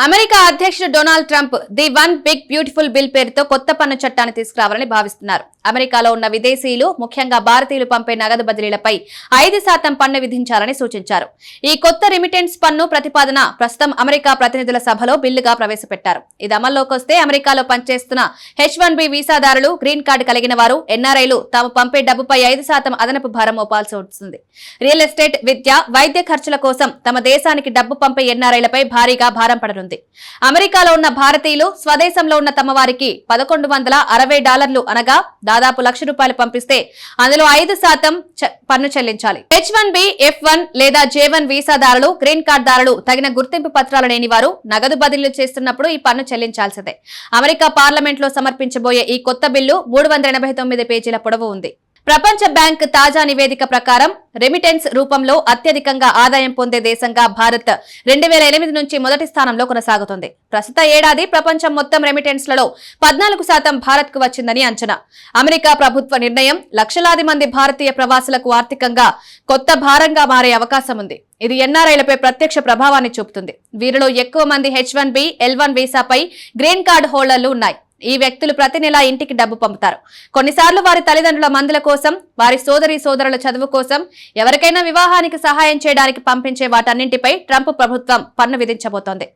America అధ్యక్షుడు Donald Trump the one big beautiful bill పేరుతో కొత్త పన్ను చట్టాన్ని తీసుకురావాలని భావిస్తున్నారు. అమెరికాలో ఉన్న విదేశీయులు, ముఖ్యంగా భారతీయులు పంపే నగదు బదిలీలపై 5% పన్ను విధించాలని సూచించారు. ఈ కొత్త రిమిటెన్స్ పన్ను ప్రతిపాదన ప్రస్తుతం అమెరికా ప్రతినిధుల సభలో బిల్లుగా ప్రవేశపెట్టారు. ఇది అమల్లోకి వస్తే అమెరికాలో పనిచేస్తున్న H-1B వీసాదారులు, గ్రీన్ కార్డు కలిగిన వారు, ఎన్ఆర్ఐలు తాము పంపే డబ్బుపై 5% అదనపు భారం మోపాల్సి వస్తుంది. రియల్ ఎస్టేట్, విద్య, వైద్య ఖర్చుల కోసం తమ దేశానికి డబ్బు పంపే ఎన్ఆర్ఐలపై భారీగా భారం పడనుంది. అమెరికాలో ఉన్న భారతీయులు స్వదేశంలో ఉన్న తమ వారికి $1,160 అనగా దాదాపు ₹1,00,000 పంపిస్తే అందులో 5% పన్ను చెల్లించాలి. H-1B, F-1 లేదా J-1 వీసాదారులు, గ్రీన్ కార్డుదారులు, తగిన గుర్తింపు పత్రాలు లేని వారు నగదు బదిలీలు చేస్తున్నప్పుడు ఈ పన్ను చెల్లించాల్సిందే. అమెరికా పార్లమెంట్ లో సమర్పించబోయే ఈ కొత్త బిల్లు 389 పేజీల పొడవు ఉంది. ప్రపంచ బ్యాంక్ తాజా నివేదిక ప్రకారం రెమిటెన్స్ రూపంలో అత్యధికంగా ఆదాయం పొందే దేశంగా భారత్ 2008 నుంచి మొదటి స్థానంలో కొనసాగుతుంది. ప్రస్తుత ఏడాది ప్రపంచం మొత్తం రెమిటెన్స్లలో 14% భారత్ కు వచ్చిందని అంచనా. అమెరికా ప్రభుత్వ నిర్ణయం లక్షలాది మంది భారతీయ ప్రవాసులకు ఆర్థికంగా కొత్త భారంగా మారే అవకాశం ఉంది. ఇది ఎన్ఆర్ఐలపై ప్రత్యక్ష ప్రభావాన్ని చూపుతుంది. వీరిలో ఎక్కువ మంది H-1B, L-1 వీసాపై గ్రీన్ కార్డు హోల్డర్లు ఉన్నాయి. ఈ వ్యక్తులు ప్రతి నెలా ఇంటికి డబ్బు పంపుతారు. కొన్నిసార్లు వారి తల్లిదండ్రుల మందుల కోసం, వారి సోదరుల చదువు కోసం, ఎవరికైనా వివాహానికి సహాయం చేయడానికి పంపించే వాటన్నింటిపై ట్రంప్ ప్రభుత్వం పన్ను విధించబోతోంది.